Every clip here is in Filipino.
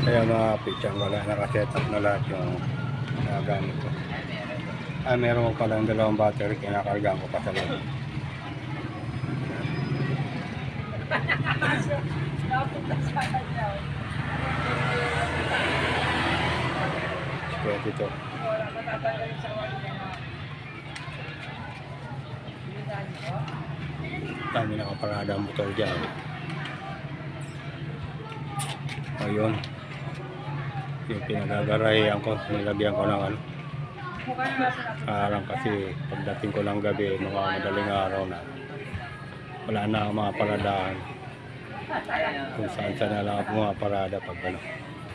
Kaya mga pitsang wala, nakaset up na lahat yung gamit ko. Meron ko palang dalawang battery, kinakargaan ko pa sa loob. Kaya dito. Dami nakaparada ang motor dyan. Ayun. Yung pinagagarayan ko, nilagyan ko ng ano. Parang kasi pagdating ko ng gabi, mga madaling araw na, wala na akong mga paradahan. Kung saan na lang ako mga parada pag ano,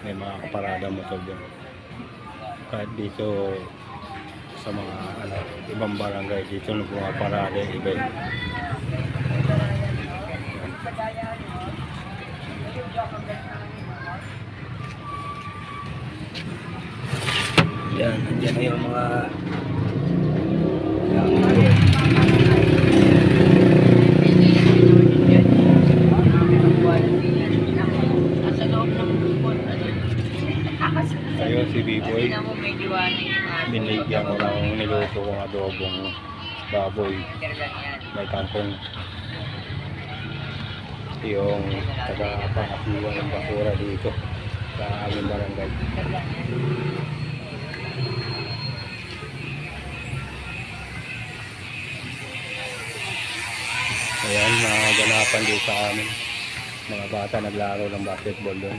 may mga kaparada motor dyan. Kahit dito sa mga ano, ibang barangay, dito na mga parada, iba. Yan, nandiyan na yung mga ayun si B-Boy, binigyan ko ng niluto kong adobong baboy, may kangkong. Yung taga-pangasiwan ng basura dito sa aming barangay. Ayan, naganapan dito sa amin. Mga bata naglaro ng basketball doon.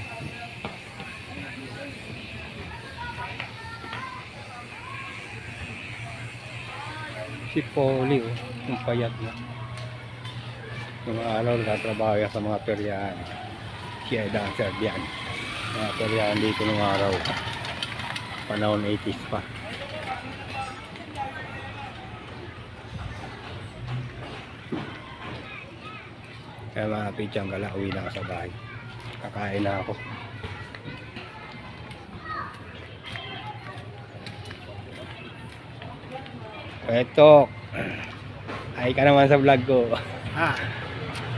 Si Polly, oh, yung payat na. Yung araw nagtatrabaho yan sa mga peryahan. Siya ay dancer diyan. Mga peryahan dito ng araw. Panahon 80s pa. Kaya mga pitsang gala, uwi na ako sa bahay. Kakain na ako. Eto, ay ka naman sa vlog ko.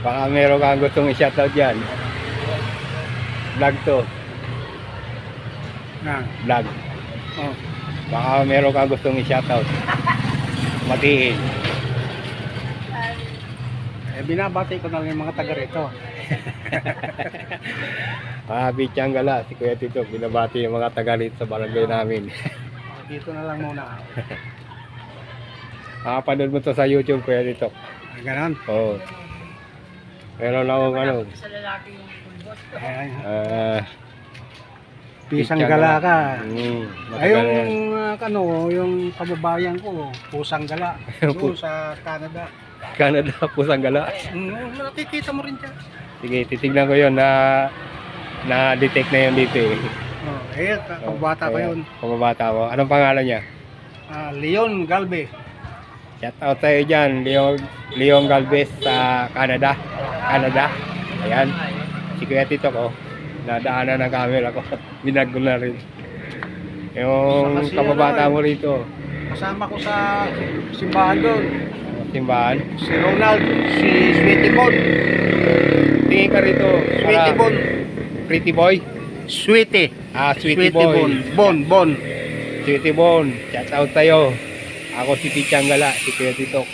Baka meron kang gustong i-shoutout dyan. Vlog to. Vlog. Baka meron kang gustong i-shoutout. Matiin. Binabati ko na lang yung mga taga rito. Pitsang gala, si Kuya Tito, binabati yung mga taga rito sa barangay namin. Dito na lang muna. Makapanood mo to sa YouTube, Kuya Tito. Ganon. Oo. Meron lang akong ano. Pisang gala ka. Ay yung yung kababayan ko, pusang gala. Doon sa Canada. Canada, pusang gala. Nakikita mo rin dyan. Sige, titignan ko yun na detect na yun dito eh. Kababata ko yun. Kababata mo. Anong pangalan niya? Leon Galvez. Shout out tayo dyan, Leon Galvez sa Canada. Ayan. Si Kuya Tito ko, nadaanan ng camera ko. Binag ko na rin. Yung kababata mo rito. Kasama ko sa simbahan doon. Simbahan? Si Ronald, si Sweetie Bon. Tingin ka rito. Sweetie Bon. Pretty boy? Sweetie. Sweetie boy. Bon. Sweetie Bon. Shout out tayo. Ako si Pitsang Gala, si Kuya Titok.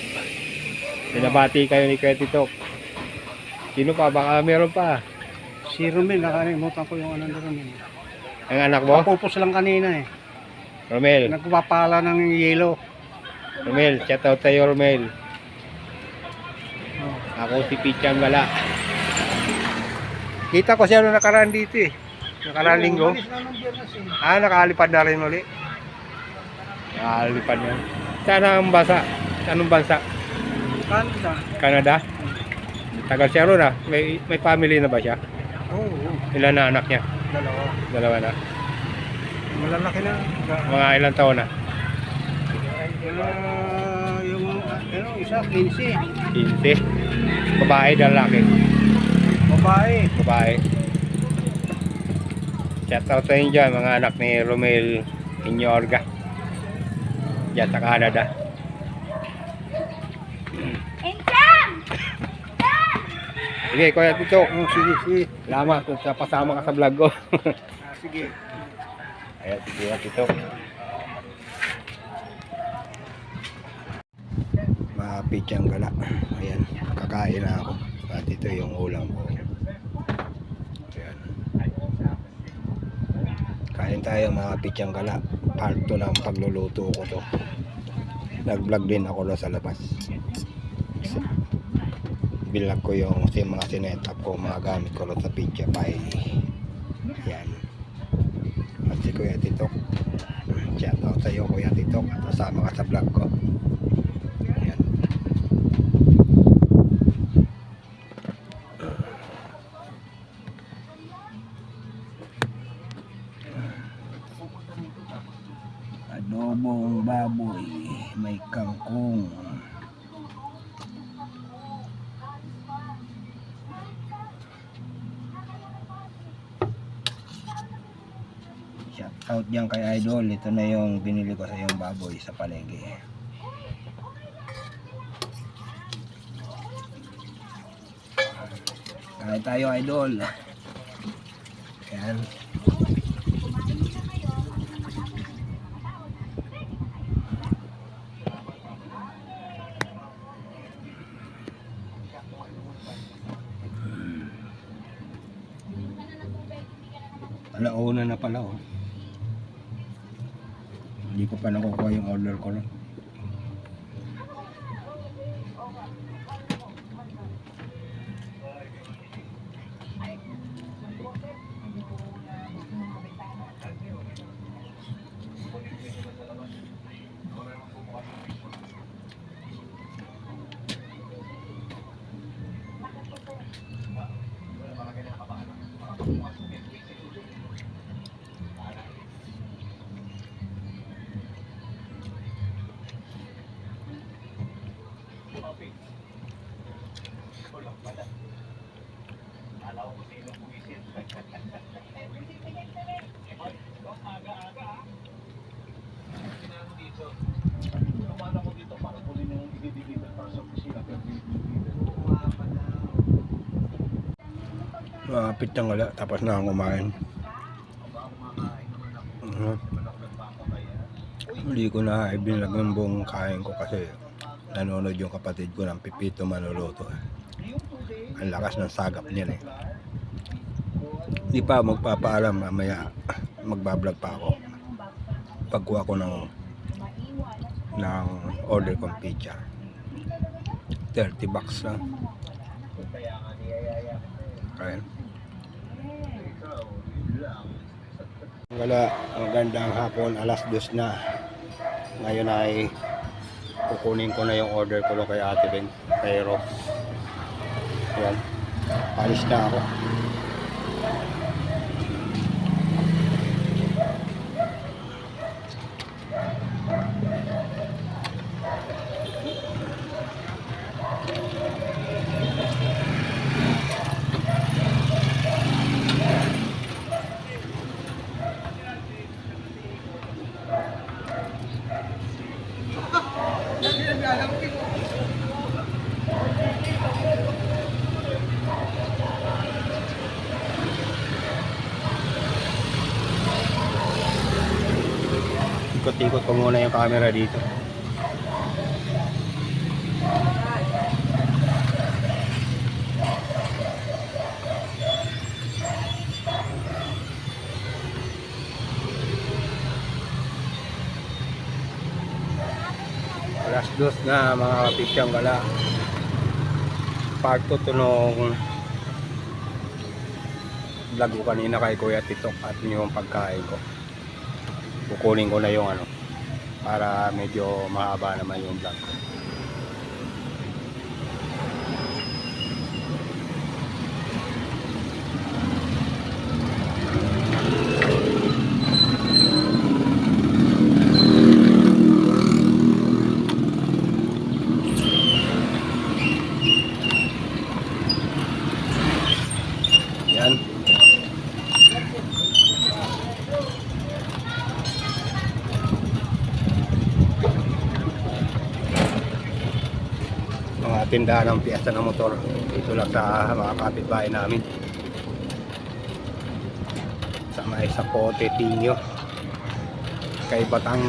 Binabati kayo ni Kuya Titok. Sino pa? Baka meron pa. Si Romel, nakalimutan ko yung ano na Romel. Ang anak mo? Kapupos lang kanina eh. Romel. Nagpapala ng yelo. Romel, shout out tayo Romel. Ako si Pitsang Gala. Kita ko siya nung nakaraan dito eh. Nakaraan linggo. Nakalipad na rin ulit. Nakalipad na. Saan ang bansa? Anong bansa? Canada? Tagal siya ron ah. May family na ba siya? Oo. Ilan na anak niya? Dalawa na. Malalaki na. Mga ilang taon na? Yung isa, 15. 15. Babae, lalaki? Babae. Shout out sa inyo dyan, mga anak ni Romel Inyorga. Diyan sa Canada. Sige, Kuya Tito. Sige. Salamat sa pasama ka sa vlog ko. Sige. Ayan, sige at ito. Mga pichang gala. Ayan, kakain na ako. At ito yung ulam ko. Ayan. Kain tayo mga pichang gala. Part 2 ng pagluluto ko to. Nag-vlog din ako doon sa labas. Bilag ko yung mga sinetap ko, mga gamit ko doon sa pizza pie. Ayan. At si Kuya Titok. Shout out sa iyo Kuya Titok. At kasama ka sa vlog ko. Ayan. Adobong baboy, may kangkong. Shout out dyan kay Idol. Ito na yung binili ko sa yung baboy sa palengke. Kain tayo Idol. Ayan. Alauna na pala oh. Hindi ko pa nakukuha yung order ko lang. Malapit na wala, tapos na akong kumain. Hindi ko na ibinlag ng buong kain ko kasi nanonood yung kapatid ko ng Pipito Manuluto. Ang lakas ng sagap niya eh. Hindi pa magpapaalam, mamaya magbablog pa ako. Pagkuha ko ng order kong pizza. 30 bucks lang. Ayan. Wala, magandang hapon, alas 2 na. Ngayon ay kukunin ko na yung order ko kay Ate Ben, kay Rob. Ayan, alis na ako. Ikot-ikot ko muna yung camera dito. Alas 2 na mga pichang gala. Part 2 to nung vlog ko kanina kay Kuya Titok at yung pagkain ko. Kukunin ko na yung para medyo mahaba naman yung vlog ko. Yan. Mga tindahan ng piyesta ng motor dito lang sa mga kapitbahay namin sa may ay sa Pote Tinyo kay Batang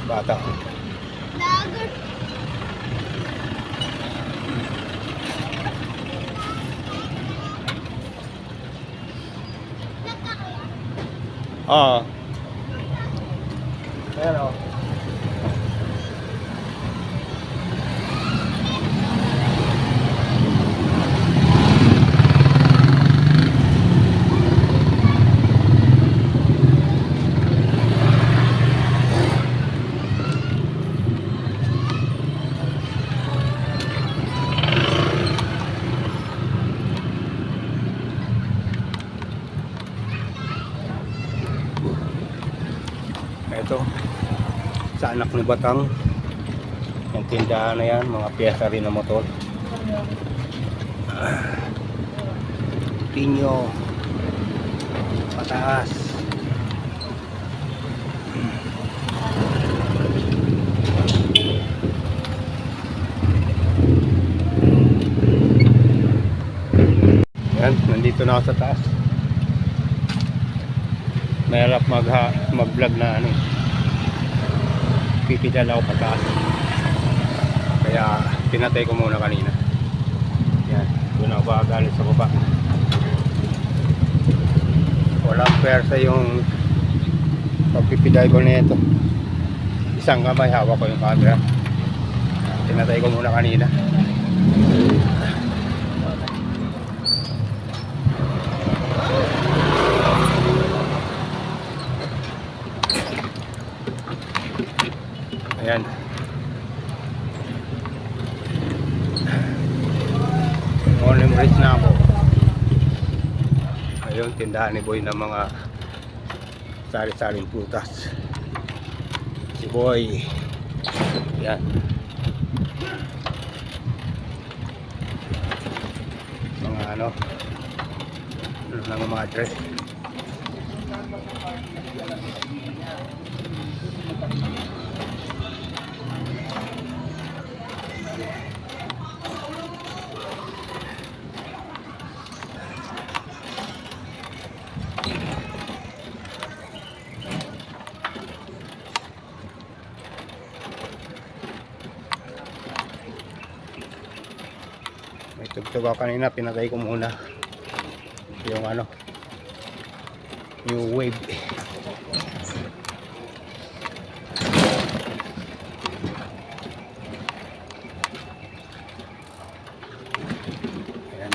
bata. Ah. Hello. Ito sa anak ni Batang, yung tindahan na yan, mga piyesa rin ng motor. Tinyo pataas. Yan, nandito na ako sa taas. Mahirap mag-vlog na ano, pipidal ako pataas, kaya pinatay ko muna kanina. Yan, doon ako galing sa baba. Walang persa yung pagpipidal ko nito. Isang kamay hawak ko yung camera. Pinatay ko muna kanina. Ayan. Morning break na ako. Ayun, tindahan ni Boy ng mga sari-saring prutas. Si Boy. Ayan. Mga ano ng mga dress. May tugtog ako kanina, pinatay ko muna yung ano, yung wave. Ayan.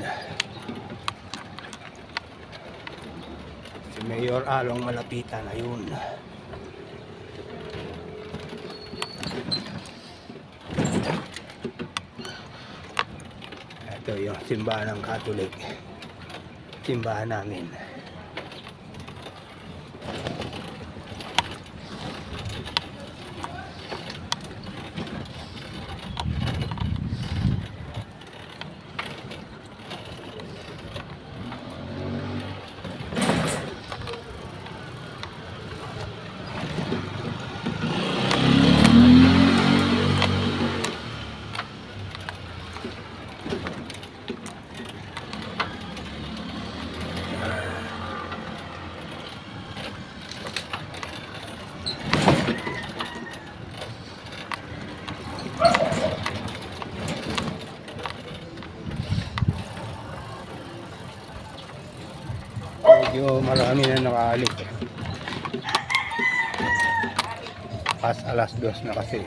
Si Mayor Along malapitan, ayun. Ito yung simbahan ng Catholic, simbahan namin. Medyo marami na nakaalis. Pas alas 2 na kasi.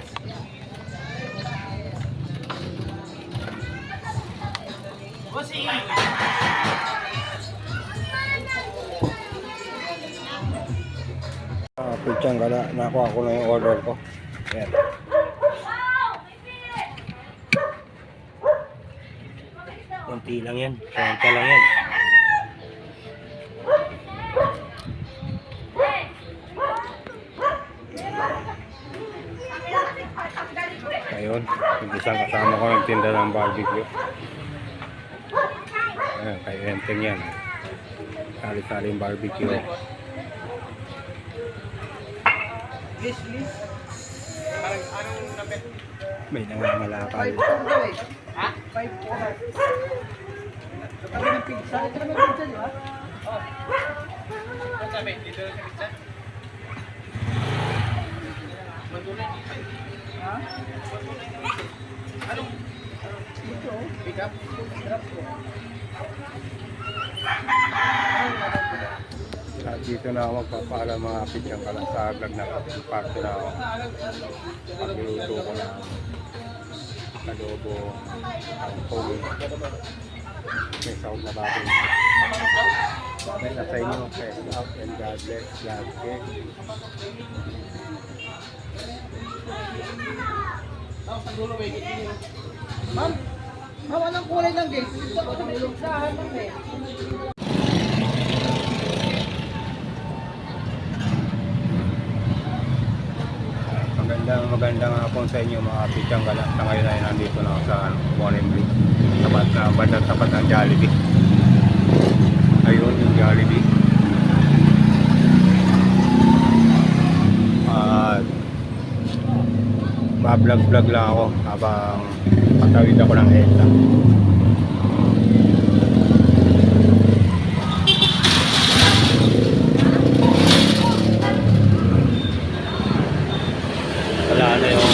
Putyang gala, nakuha ko na yung order ko. Ayan. Kunti lang yan, 30 lang yan. Ayun, yung isang kasama ko nagtinda ng barbecue. Ayan, kay Enteng yan. Sari-saring barbecue. May nangangalakal. Kami ng pizza. Ito naman pizza, di ba? Dito na ako magpapaalam mga pityang ka lang sa vlog na parte na ako. Pagluluto ko na adobo, tangkong, may sahog na baboy. May nasa inyo, peace out and God bless. God bless. Ma'am, ma'am, anong kulay ng gate? Ito ko may lugsahan, ma'am eh. Magandang hapon sa inyo mga pityang ka lang. Sa ngayon ay nandito na ako sa Warren Bridge. Tapat ng Jollibee. Ayun yung Jollibee. At ba-vlog lang ako habang patawid ako ng EDSA. Wala na yung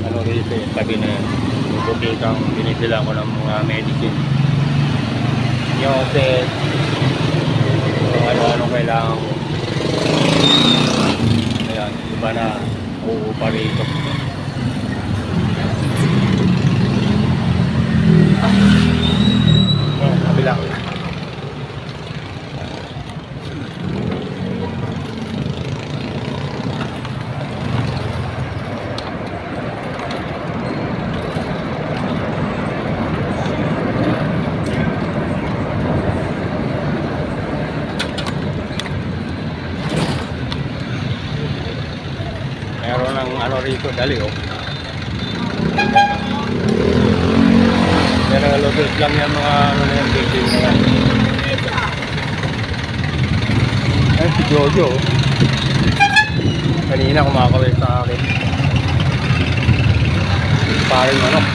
ano dito yung tabi na yun. Yung bukitang binibila ko ng mga medicine. Yung set, kung ano-ano kailangan ko. Ayan, iba na uupa rito. Kabila. Meron ng ano rito, dali oh. Pero lubos lang yung mga ano na yung baking na yan. Ayun si Jojo oh. Kanina kumakawin sa akin. Parang manok.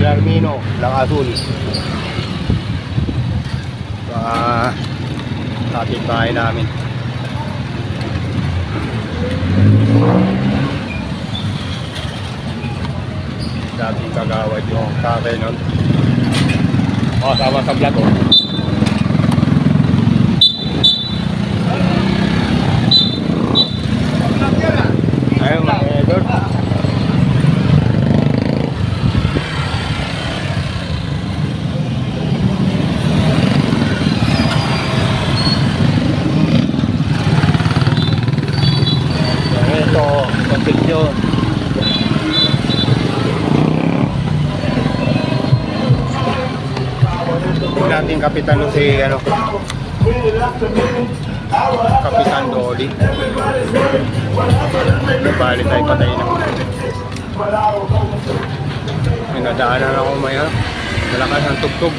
Larmino, lang azul. Kapit bahay namin. Dating kagawad yung kakay nun. O, sama sa vlog o. Ayun mga edor. Pagpicture. Dating kapitan si ano, Kapitan Dolly. Nabalit ay patay na. May nadaanan ako maya. Malakas ang tugtog.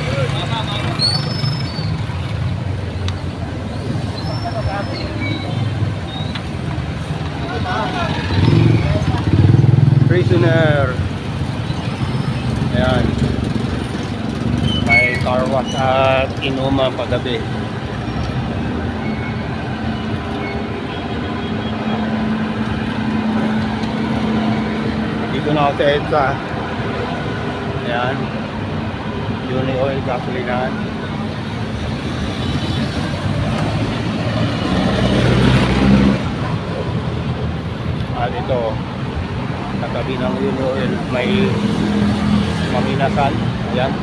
Prisoner. Ayan. May car wash at inuman paggabi. Dito na ako sa EDSA. Ayan. Uni Oil Gasolinahan. At ito, katabi ng Uni Oil, may maminasan. Ayan.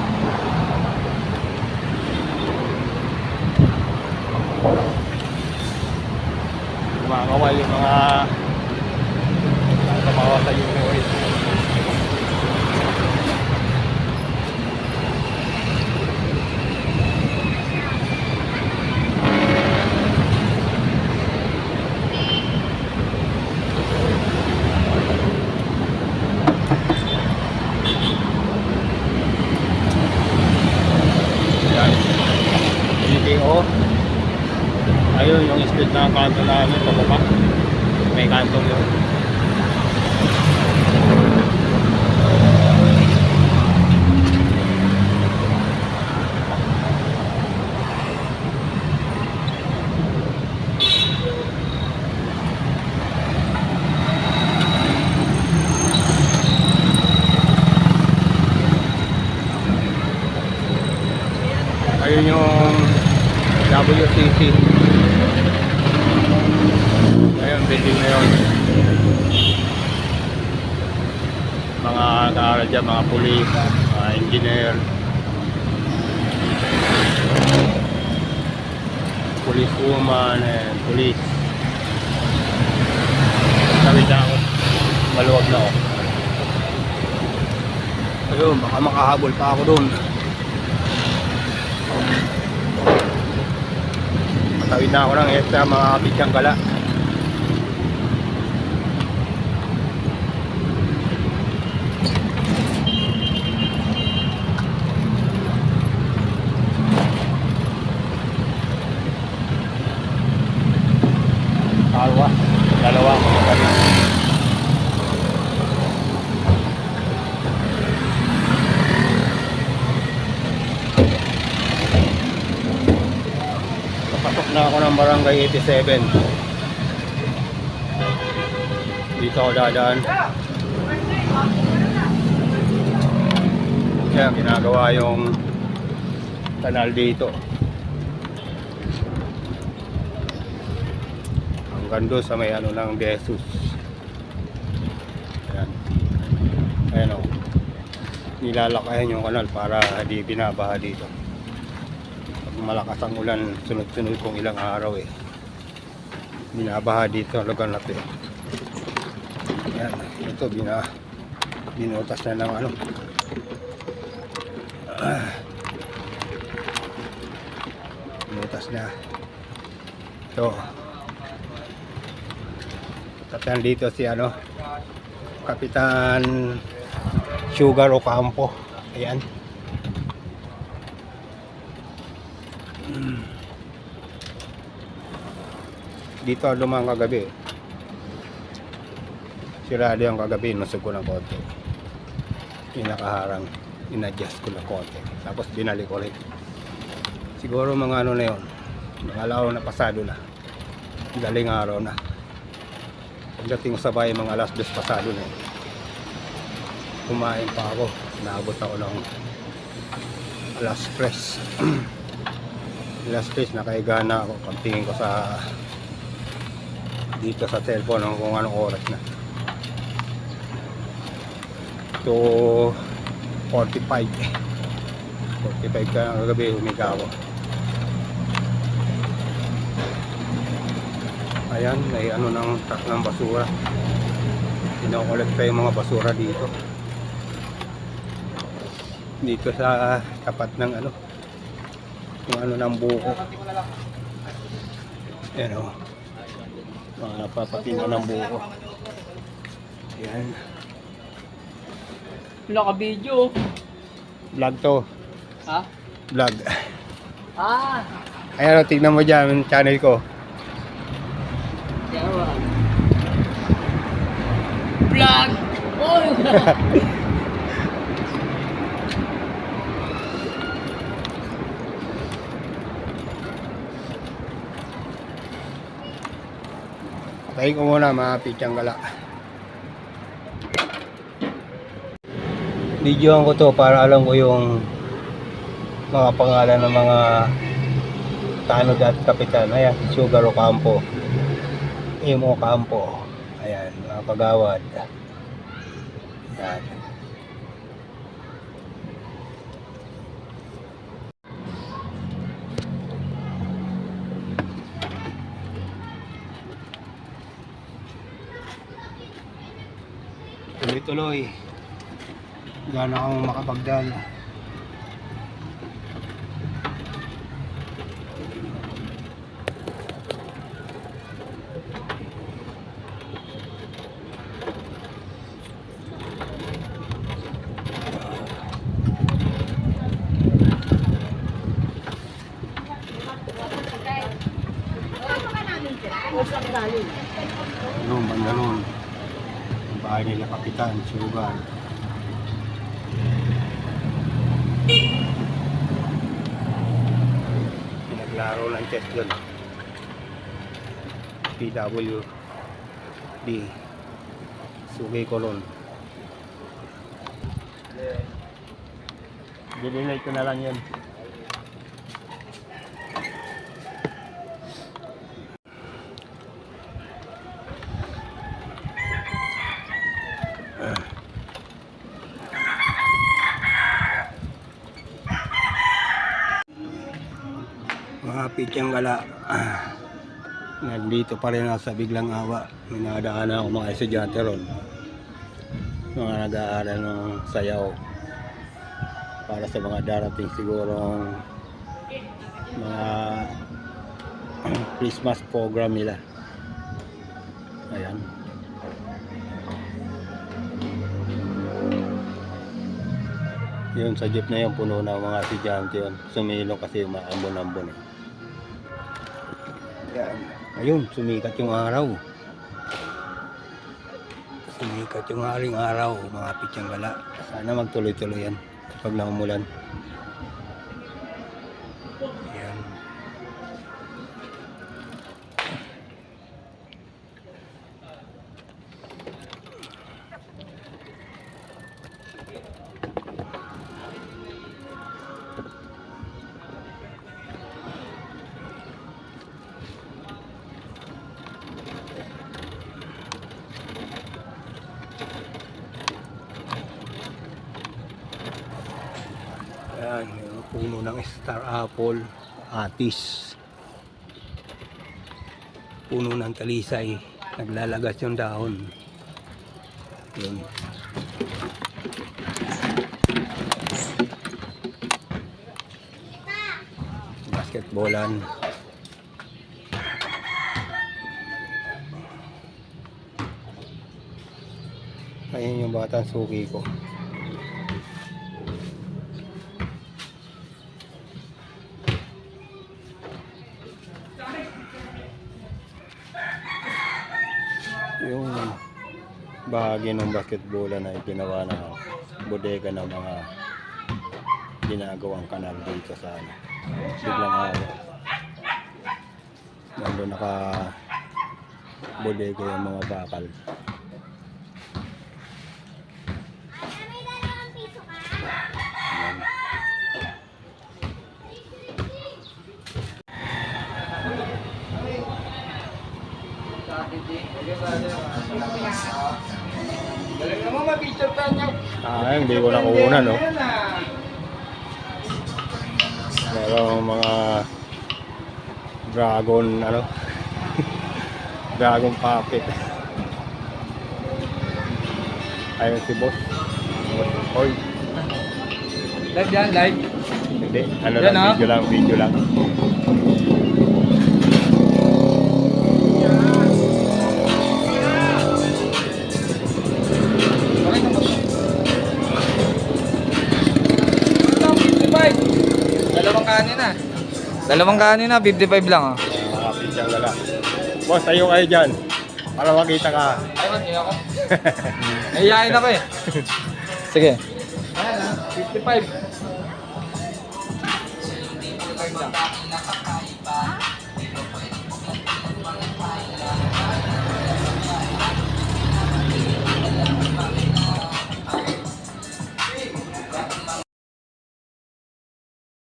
Kumakawal yung mga kamawa sa Uni Oil. Ayun yung street na kanto namin, pababa. May kantong yun. Ayun yung WCC. Ayun, building na yun. Mga nag-aaral dyan, mga pulis, mga engineer, police woman, and police. Tawid na ako. Maluwag na ako. Ayun, baka makahabol pa ako doon. Matawid na ako ng extra mga Pityang Gala. Dalawa. Papasok na ako ng Barangay 87. Dito ako dadaan. Yan, ginagawa yung kanal dito. Hanggang doon sa may ano ng Jesus. Ayan. Ayan o. Nilalakayan yung kanal para di binabaha dito. Pag malakas ang ulan, sunod-sunod kong ilang araw eh. Binabaha dito ang lugar na ito. Ayan. Ito, binutas na ng ano. Binutas na. Ito. Tatan dito si ano, Kapitan Sugar Ocampo. Ayan. Dito lumang kagabi. Sirado yung kagabi, nusog ko ng konti. Inakaharang, inadjust ko ng konti. Tapos binalik ulit. Siguro mga ano na yun, mga araw na pasado na. Daling araw na. Pagdating ko sa bahay, mga alas 2 pasado na. Kumain pa ako. Naabot ako ng alas 3. Alas 3, nakahiga na ako. Pagtingin ko sa dito sa cellphone kung anong oras na. So 45 ka ng gabi, humiga ako. Ayan, may ano ng truck ng basura. Kinokolekta yung mga basura dito. Dito sa tapat ng ano, yung ano ng buko. Ayan o. Mga napapatinda ng buko. Ayan. Naka-video. Vlog to. Ha? Vlog. Ah! Ayan o, tignan mo dyan yung channel ko. Vlog! Oh! Patayin ko muna mga Pityang Gala. Videoan ko to para alam ko yung mga pangalan ng mga tanod at kapitan. Ayan, Sugar Ocampo, Imo Ocampo. Ayan, mga kagawad. Ayan. Tuloy-tuloy. Gana akong makapagdal. Ano, bandalon. Ang bahay nila Kapitan Sugar. Pinaglaro ng chess doon. PWD Sugay Colon. Dinilay ko na lang yun. Mga pityang gala. Nandito pa rin ako sa Biglang Awa. May nadaanan ako mga estudyante ron. Mga nag-aaral ng sayaw. Para sa mga darating sigurong mga Christmas program nila. Ayan. Yun sa jeep na yun, puno na mga estudyante yun. Sumilong kasi umaambon-ambon eh. Yan. Ayun, sumikat yung araw. Sumikat yung haring araw, mga pityang gala. Sana magtuloy-tuloy yan pag naumulan. Yan. Ayan, yung puno ng star apple, atis. Puno ng talisay, naglalagas yung dahon. Yun. Basketballan. Ayun yung batang suki ko. Yung bahagi ng basketballan ay ginawa na bodega ng mga ginagawang kanal dito sa Biglang Awa. Nandun naka bodega yung mga bakal. Ayan. Hindi ko nakuha, no? Merong mga dragon, ano? Dragon puppet. Ayun si boss. Oy. Live yan, live. Hindi, ano Yan, lang, video lang, video lang. Dalawang kanin na, 55 lang ah. Mga pityang gala. Boss, tayo kayo dyan. Para makita ka. Ayun, hindi ako. Nahihayin ako eh. Sige. Ayan ah, 55. 55 lang.